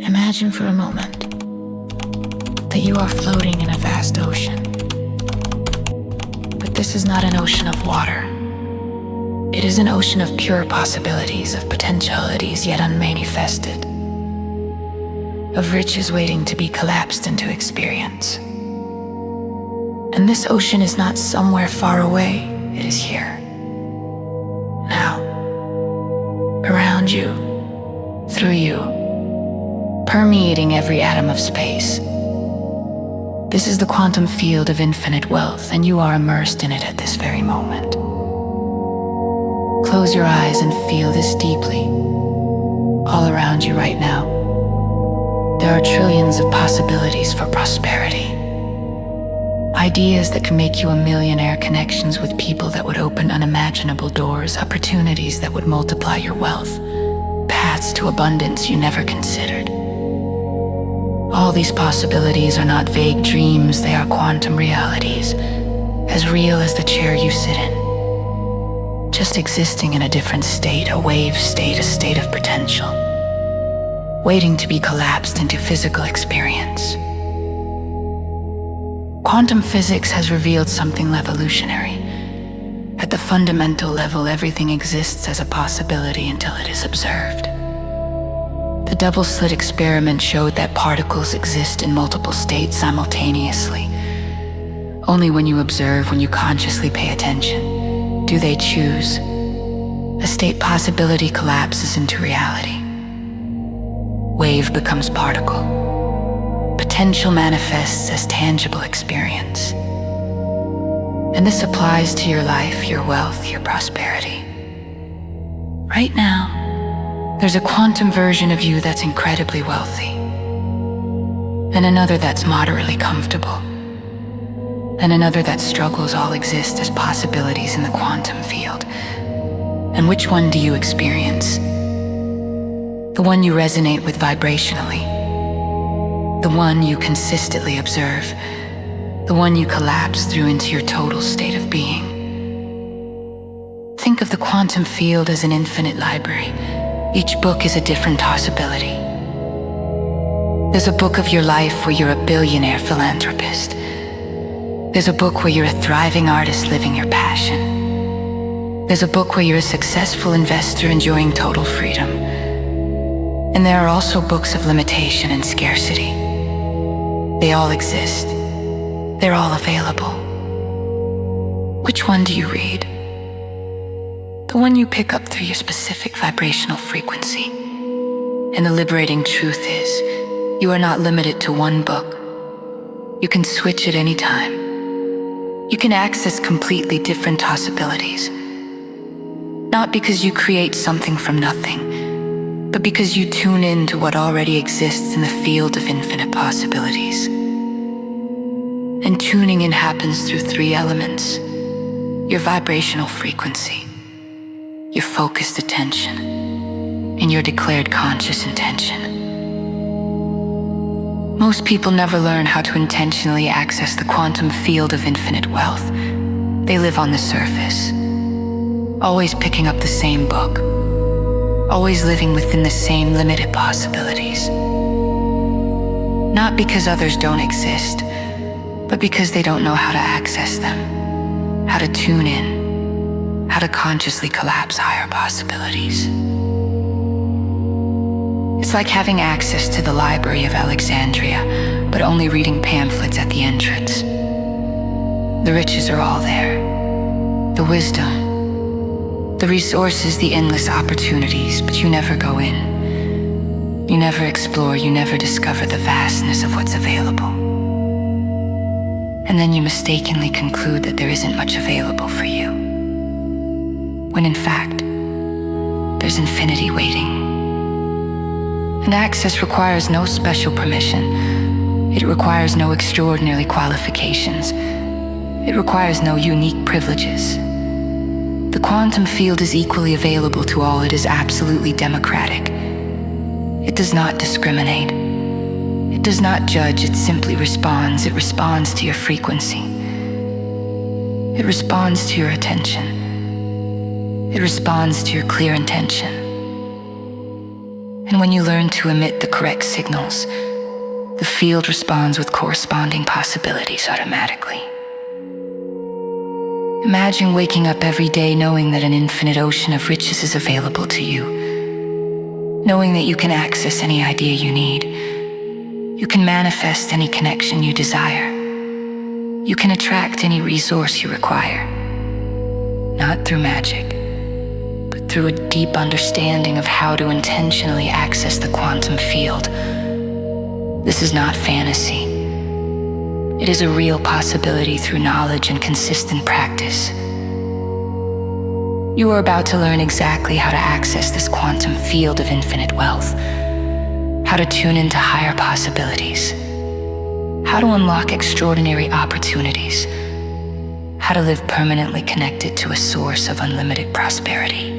Imagine for a moment that you are floating in a vast ocean. But this is not an ocean of water. It is an ocean of pure possibilities, of potentialities yet unmanifested, of riches waiting to be collapsed into experience. And this ocean is not somewhere far away, it is here. Now, around you, through you, permeating every atom of space. This is the quantum field of infinite wealth, and you are immersed in it at this very moment. Close your eyes and feel this deeply, all around you right now. There are trillions of possibilities for prosperity. Ideas that can make you a millionaire, connections with people that would open unimaginable doors, opportunities that would multiply your wealth, paths to abundance you never considered. All these possibilities are not vague dreams, they are quantum realities, as real as the chair you sit in, just existing in a different state, a wave state, a state of potential, waiting to be collapsed into physical experience. Quantum physics has revealed something revolutionary. At the fundamental level, everything exists as a possibility until it is observed. The double-slit experiment showed that particles exist in multiple states simultaneously. Only when you observe, when you consciously pay attention, do they choose. A state possibility collapses into reality. Wave becomes particle. Potential manifests as tangible experience. And this applies to your life, your wealth, your prosperity. Right now, there's a quantum version of you that's incredibly wealthy, and another that's moderately comfortable, and another that struggles. All exist as possibilities in the quantum field. And which one do you experience? The one you resonate with vibrationally, the one you consistently observe, the one you collapse through into your total state of being. Think of the quantum field as an infinite library. Each book is a different possibility. There's a book of your life where you're a billionaire philanthropist. There's a book where you're a thriving artist living your passion. There's a book where you're a successful investor enjoying total freedom. And there are also books of limitation and scarcity. They all exist. They're all available. Which one do you read? The one you pick up through your specific vibrational frequency. And the liberating truth is, you are not limited to one book. You can switch at any time. You can access completely different possibilities. Not because you create something from nothing, but because you tune in to what already exists in the field of infinite possibilities. And tuning in happens through three elements: your vibrational frequency, your focused attention, and your declared conscious intention. Most people never learn how to intentionally access the quantum field of infinite wealth. They live on the surface, always picking up the same book, always living within the same limited possibilities. Not because others don't exist, but because they don't know how to access them, how to tune in, how to consciously collapse higher possibilities. It's like having access to the Library of Alexandria, but only reading pamphlets at the entrance. The riches are all there. The wisdom, the resources, the endless opportunities, but you never go in. You never explore, you never discover the vastness of what's available. And then you mistakenly conclude that there isn't much available for you, when in fact, there's infinity waiting. And access requires no special permission. It requires no extraordinary qualifications. It requires no unique privileges. The quantum field is equally available to all. It is absolutely democratic. It does not discriminate. It does not judge, it simply responds. It responds to your frequency. It responds to your attention. It responds to your clear intention. And when you learn to emit the correct signals, the field responds with corresponding possibilities automatically. Imagine waking up every day knowing that an infinite ocean of riches is available to you, knowing that you can access any idea you need, you can manifest any connection you desire, you can attract any resource you require, not through magic, but through a deep understanding of how to intentionally access the quantum field. This is not fantasy. It is a real possibility through knowledge and consistent practice. You are about to learn exactly how to access this quantum field of infinite wealth, how to tune into higher possibilities, how to unlock extraordinary opportunities, how to live permanently connected to a source of unlimited prosperity.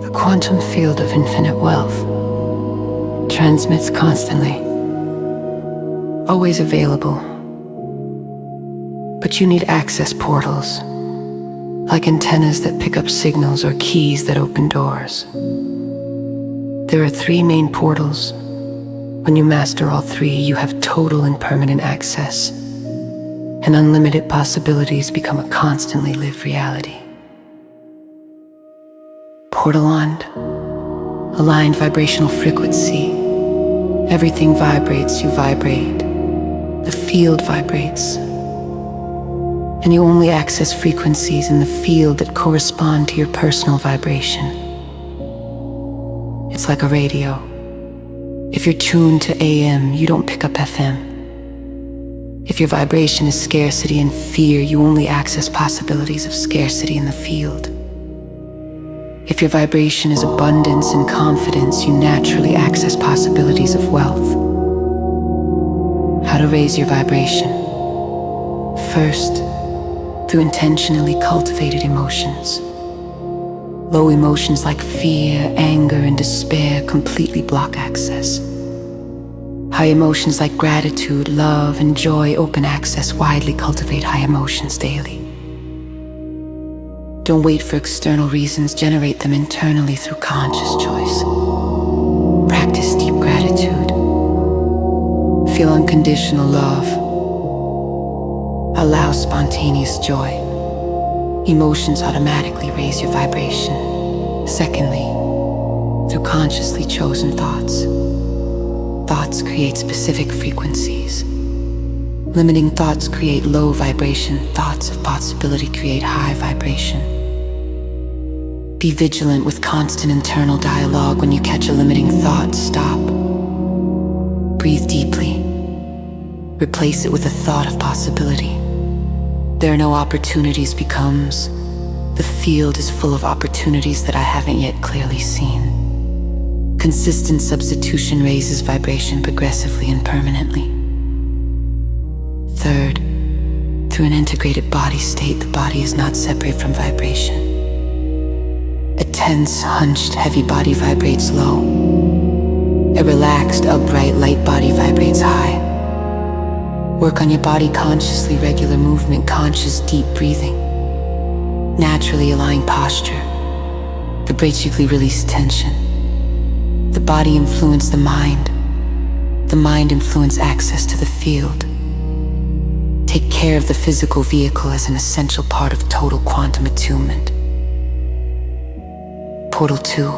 The quantum field of infinite wealth transmits constantly, always available. But you need access portals, like antennas that pick up signals or keys that open doors. There are 3 main portals. When you master all 3, you have total and permanent access, and unlimited possibilities become a constantly lived reality. Portal on, aligned vibrational frequency. Everything vibrates, you vibrate. The field vibrates. And you only access frequencies in the field that correspond to your personal vibration. It's like a radio. If you're tuned to AM, you don't pick up FM. If your vibration is scarcity and fear, you only access possibilities of scarcity in the field. If your vibration is abundance and confidence, you naturally access possibilities of wealth. How to raise your vibration? First, through intentionally cultivated emotions. Low emotions like fear, anger, and despair completely block access. High emotions like gratitude, love, and joy open access, widely cultivate high emotions daily. Don't wait for external reasons, generate them internally through conscious choice. Practice deep gratitude. Feel unconditional love. Allow spontaneous joy. Emotions automatically raise your vibration. Secondly, through consciously chosen thoughts. Thoughts create specific frequencies. Limiting thoughts create low vibration. Thoughts of possibility create high vibration. Be vigilant with constant internal dialogue. When you catch a limiting thought, stop. Breathe deeply. Replace it with a thought of possibility. There are no opportunities becomes, the field is full of opportunities that I haven't yet clearly seen. Consistent substitution raises vibration progressively and permanently. Third, through an integrated body state, the body is not separate from vibration. A tense, hunched, heavy body vibrates low. A relaxed, upright, light body vibrates high. Work on your body consciously, regular movement, conscious deep breathing. Naturally align posture. Vibratively release tension. The body influences the mind. The mind influences access to the field. Take care of the physical vehicle as an essential part of total quantum attunement. Portal 2.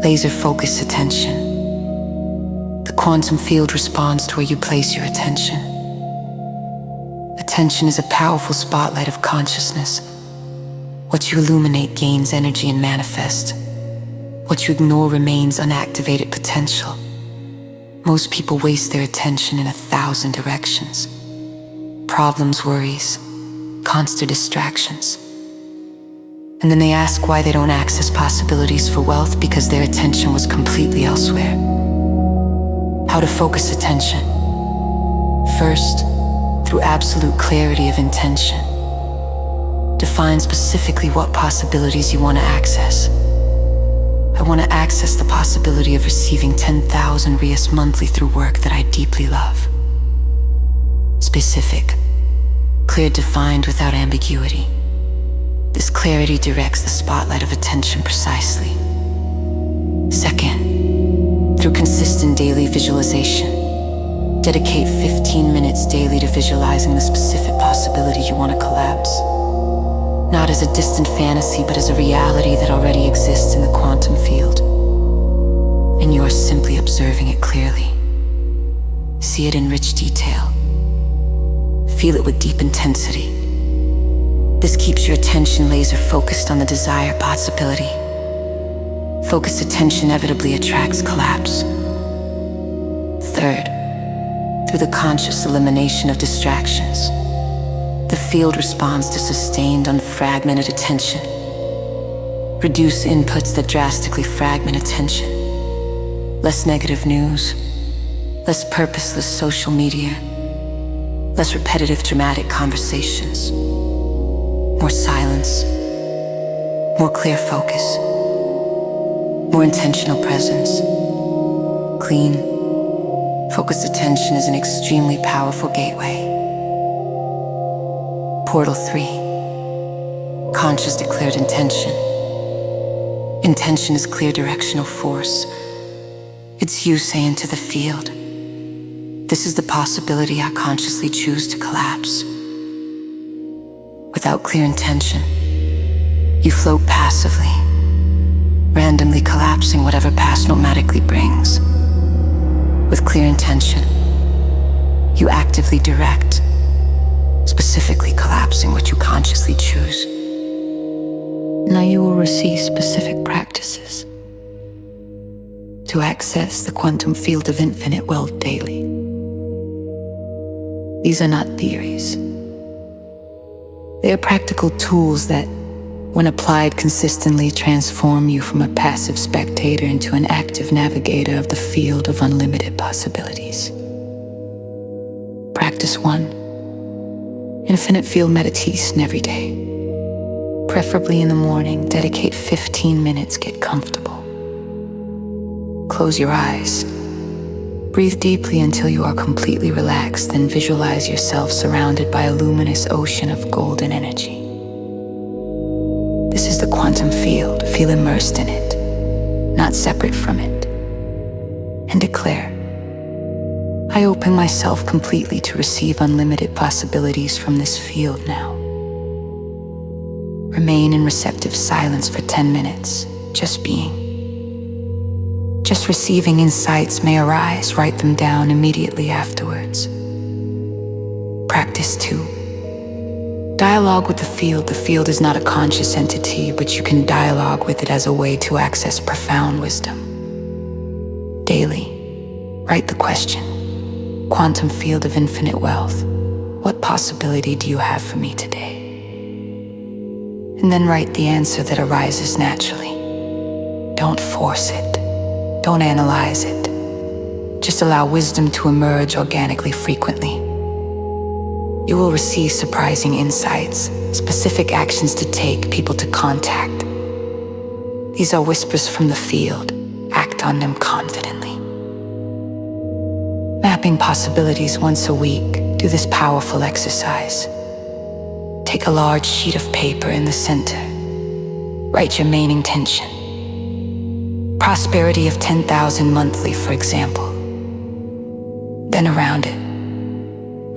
Laser focused attention. The quantum field responds to where you place your attention. Attention is a powerful spotlight of consciousness. What you illuminate gains energy and manifests. What you ignore remains unactivated potential. Most people waste their attention in 1,000 directions. Problems, worries, constant distractions. And then they ask why they don't access possibilities for wealth, because their attention was completely elsewhere. How to focus attention. First, through absolute clarity of intention. Define specifically what possibilities you want to access. I want to access the possibility of receiving 10,000 Rias monthly through work that I deeply love. Specific, clear, defined without ambiguity. This clarity directs the spotlight of attention precisely. Second, through consistent daily visualization. Dedicate 15 minutes daily to visualizing the specific possibility you want to collapse. Not as a distant fantasy, but as a reality that already exists in the quantum field. And you are simply observing it clearly. See it in rich detail. Feel it with deep intensity. This keeps your attention laser focused on the desired possibility. Focused attention inevitably attracts collapse. Third, through the conscious elimination of distractions, the field responds to sustained, unfragmented attention. Reduce inputs that drastically fragment attention. Less negative news, less purposeless social media, less repetitive dramatic conversations, more silence, more clear focus, more intentional presence. Clean, focused attention is an extremely powerful gateway. Portal 3. Conscious declared intention. Intention is clear directional force. It's you saying to the field, this is the possibility I consciously choose to collapse. Without clear intention, you float passively, randomly collapsing whatever past nomadically brings. With clear intention, you actively direct, specifically collapsing what you consciously choose. Now you will receive specific practices to access the quantum field of infinite wealth daily. These are not theories. They are practical tools that, when applied consistently, transform you from a passive spectator into an active navigator of the field of unlimited possibilities. Practice 1. Infinite field meditation every day. Preferably in the morning, dedicate 15 minutes, get comfortable. Close your eyes. Breathe deeply until you are completely relaxed, then visualize yourself surrounded by a luminous ocean of golden energy. This is the quantum field. Feel immersed in it, not separate from it. And declare, I open myself completely to receive unlimited possibilities from this field now. Remain in receptive silence for 10 minutes, just being. Just receiving insights may arise, write them down immediately afterwards. Practice 2. Dialogue with the field. The field is not a conscious entity, but you can dialogue with it as a way to access profound wisdom. Daily, write the question, quantum field of infinite wealth, what possibility do you have for me today? And then write the answer that arises naturally. Don't force it. Don't analyze it. Just allow wisdom to emerge organically frequently. You will receive surprising insights, specific actions to take, people to contact. These are whispers from the field. Act on them confidently. Mapping possibilities once a week. Do this powerful exercise. Take a large sheet of paper in the center. Write your main intention. Prosperity of 10,000 monthly, for example. Then around it,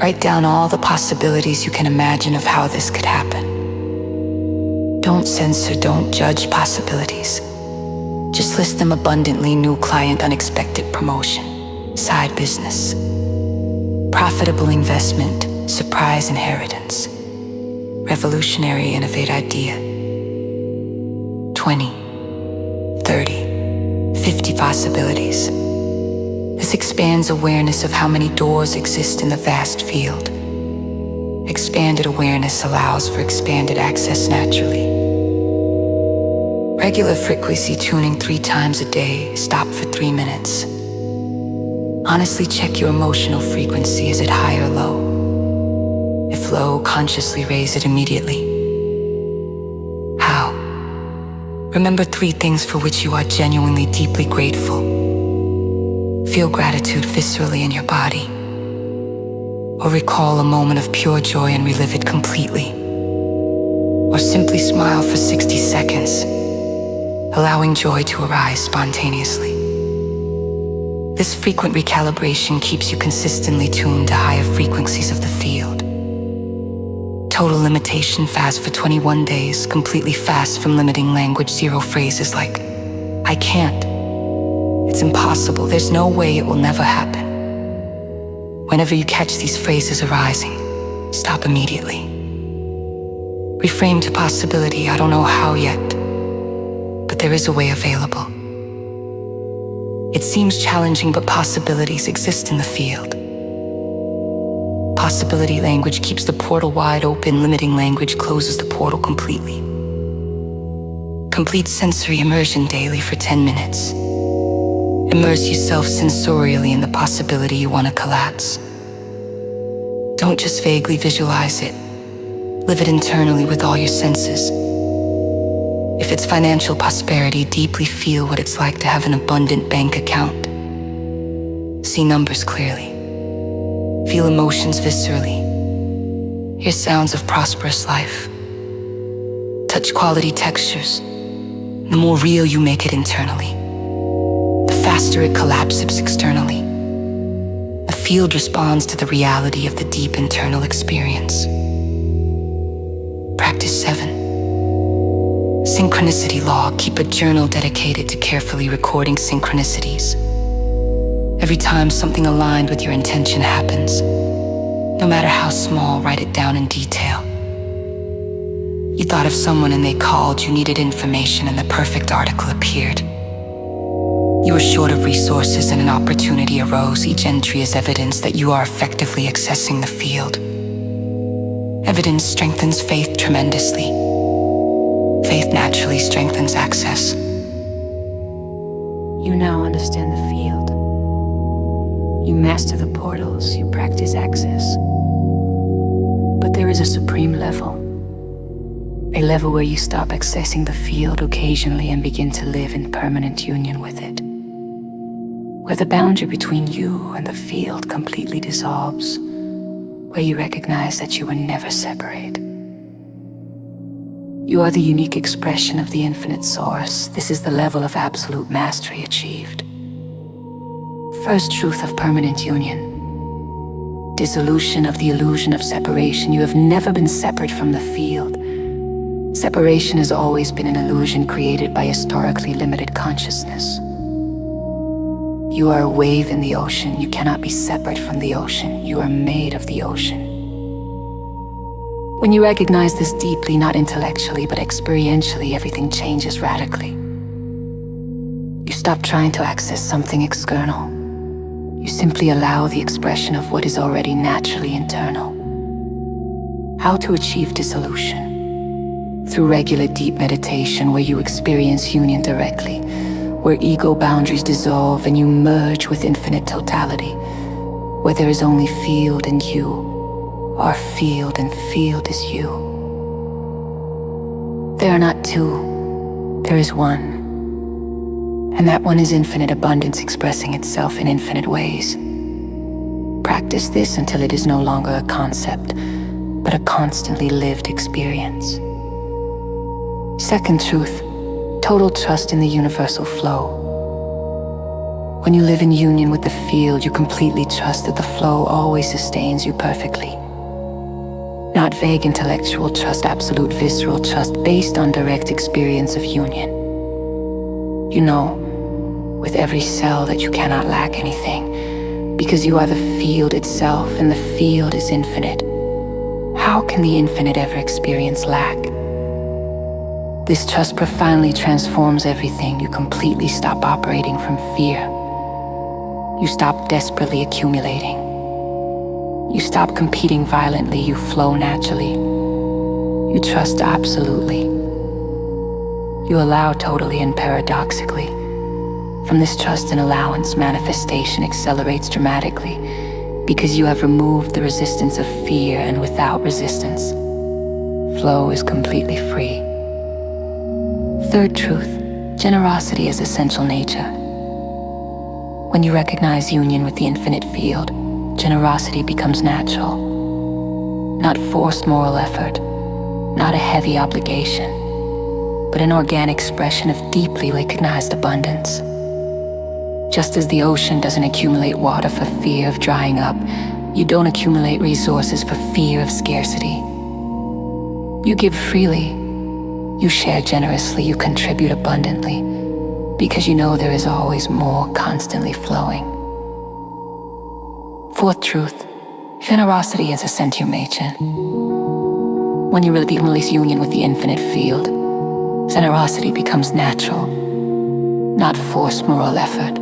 write down all the possibilities you can imagine of how this could happen. Don't censor, don't judge possibilities. Just list them abundantly. New client, unexpected promotion, side business, profitable investment, surprise inheritance, revolutionary innovate idea. 20, 30, 50 possibilities. This expands awareness of how many doors exist in the vast field. Expanded awareness allows for expanded access naturally. Regular frequency tuning 3 times a day. Stop for 3 minutes. Honestly check your emotional frequency. Is it high or low? If low, consciously raise it immediately. How? Remember 3 things for which you are genuinely deeply grateful. Feel gratitude viscerally in your body. Or recall a moment of pure joy and relive it completely. Or simply smile for 60 seconds. allowing joy to arise spontaneously. This frequent recalibration keeps you consistently tuned to higher frequencies of the field. Total limitation fast for 21 days, completely fast from limiting language, 0 phrases like, I can't, it's impossible, there's no way, it will never happen. Whenever you catch these phrases arising, stop immediately. Reframe to possibility, I don't know how yet, but there is a way available. It seems challenging, but possibilities exist in the field. Possibility language keeps the portal wide open, limiting language closes the portal completely. Complete sensory immersion daily for 10 minutes. Immerse yourself sensorially in the possibility you want to collapse. Don't just vaguely visualize it. Live it internally with all your senses. If it's financial prosperity, deeply feel what it's like to have an abundant bank account. See numbers clearly. Feel emotions viscerally. Hear sounds of prosperous life. Touch quality textures. The more real you make it internally, the faster it collapses externally. The field responds to the reality of the deep internal experience. Practice 7. Synchronicity log. Keep a journal dedicated to carefully recording synchronicities. Every time something aligned with your intention happens, no matter how small, write it down in detail. You thought of someone and they called, you needed information and the perfect article appeared. You were short of resources and an opportunity arose. Each entry is evidence that you are effectively accessing the field. Evidence strengthens faith tremendously. Faith naturally strengthens access. You now understand the field. You master the portals, you practice access. But there is a supreme level. A level where you stop accessing the field occasionally and begin to live in permanent union with it. Where the boundary between you and the field completely dissolves. Where you recognize that you were never separate. You are the unique expression of the infinite source. This is the level of absolute mastery achieved. First truth of permanent union. Dissolution of the illusion of separation. You have never been separate from the field. Separation has always been an illusion created by historically limited consciousness. You are a wave in the ocean. You cannot be separate from the ocean. You are made of the ocean. When you recognize this deeply, not intellectually, but experientially, everything changes radically. You stop trying to access something external. You simply allow the expression of what is already naturally internal. How to achieve dissolution? Through regular deep meditation where you experience union directly, where ego boundaries dissolve and you merge with infinite totality, where there is only field and you are field and field is you. There are not two, there is one. And that one is infinite abundance expressing itself in infinite ways. Practice this until it is no longer a concept, but a constantly lived experience. Second truth, total trust in the universal flow. When you live in union with the field, you completely trust that the flow always sustains you perfectly. Not vague intellectual trust, absolute visceral trust based on direct experience of union. You know, with every cell that you cannot lack anything, because you are the field itself and the field is infinite. How can the infinite ever experience lack? This trust profoundly transforms everything. You completely stop operating from fear. You stop desperately accumulating. You stop competing violently. You flow naturally. You trust absolutely. You allow totally and paradoxically. From this trust and allowance, manifestation accelerates dramatically because you have removed the resistance of fear, and without resistance, flow is completely free. Third truth, generosity is essential nature. When you recognize union with the infinite field, generosity becomes natural. Not forced moral effort, not a heavy obligation, but an organic expression of deeply recognized abundance. Just as the ocean doesn't accumulate water for fear of drying up, you don't accumulate resources for fear of scarcity. You give freely, you share generously, you contribute abundantly, because you know there is always more constantly flowing. Fourth truth, generosity is a centumation. When you release union with the infinite field, generosity becomes natural, not forced moral effort,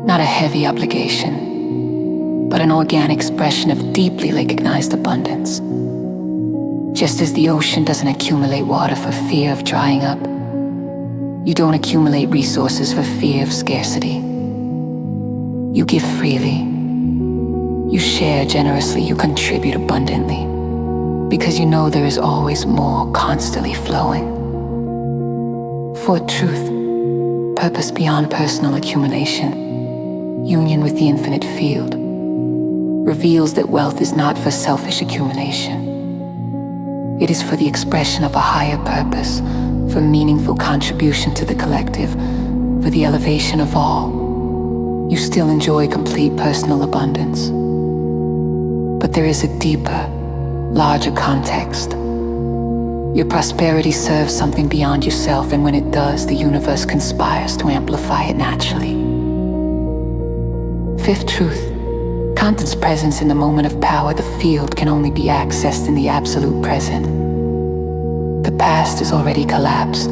not a heavy obligation, but an organic expression of deeply recognized abundance. Just as the ocean doesn't accumulate water for fear of drying up, you don't accumulate resources for fear of scarcity. You give freely, you share generously, you contribute abundantly, because you know there is always more constantly flowing. Fourth truth, purpose beyond personal accumulation, union with the infinite field, reveals that wealth is not for selfish accumulation. It is for the expression of a higher purpose, for meaningful contribution to the collective, for the elevation of all. You still enjoy complete personal abundance. But there is a deeper, larger context. Your prosperity serves something beyond yourself, and when it does, the universe conspires to amplify it naturally. Fifth truth, content's presence in the moment of power. The field can only be accessed in the absolute present. The past is already collapsed.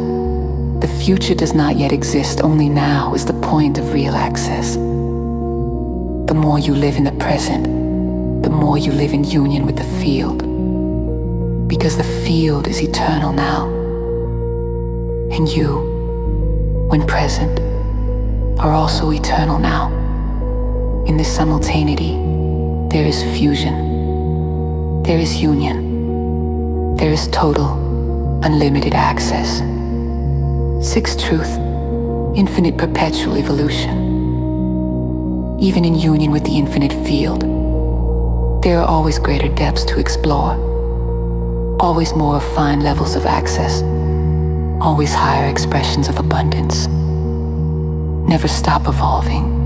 The future does not yet exist. Only now is the point of real access. The more you live in the present, the more you live in union with the field. Because the field is eternal now. And you, when present, are also eternal now. In this simultaneity, there is fusion, there is union, there is total, unlimited access. Sixth truth, infinite perpetual evolution. Even in union with the infinite field, there are always greater depths to explore, always more refined levels of access, always higher expressions of abundance. Never stop evolving.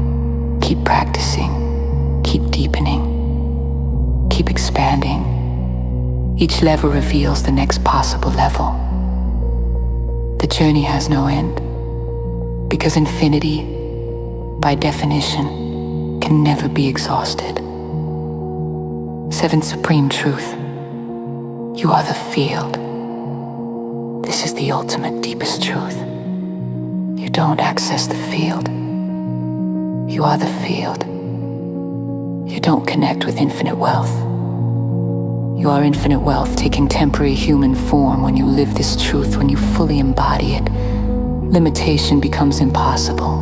Keep practicing, keep deepening, keep expanding. Each level reveals the next possible level. The journey has no end, because infinity, by definition, can never be exhausted. Seventh supreme truth, you are the field. This is the ultimate, deepest truth. You don't access the field. You are the field. You don't connect with infinite wealth. You are infinite wealth taking temporary human form. When you live this truth, when you fully embody it, limitation becomes impossible.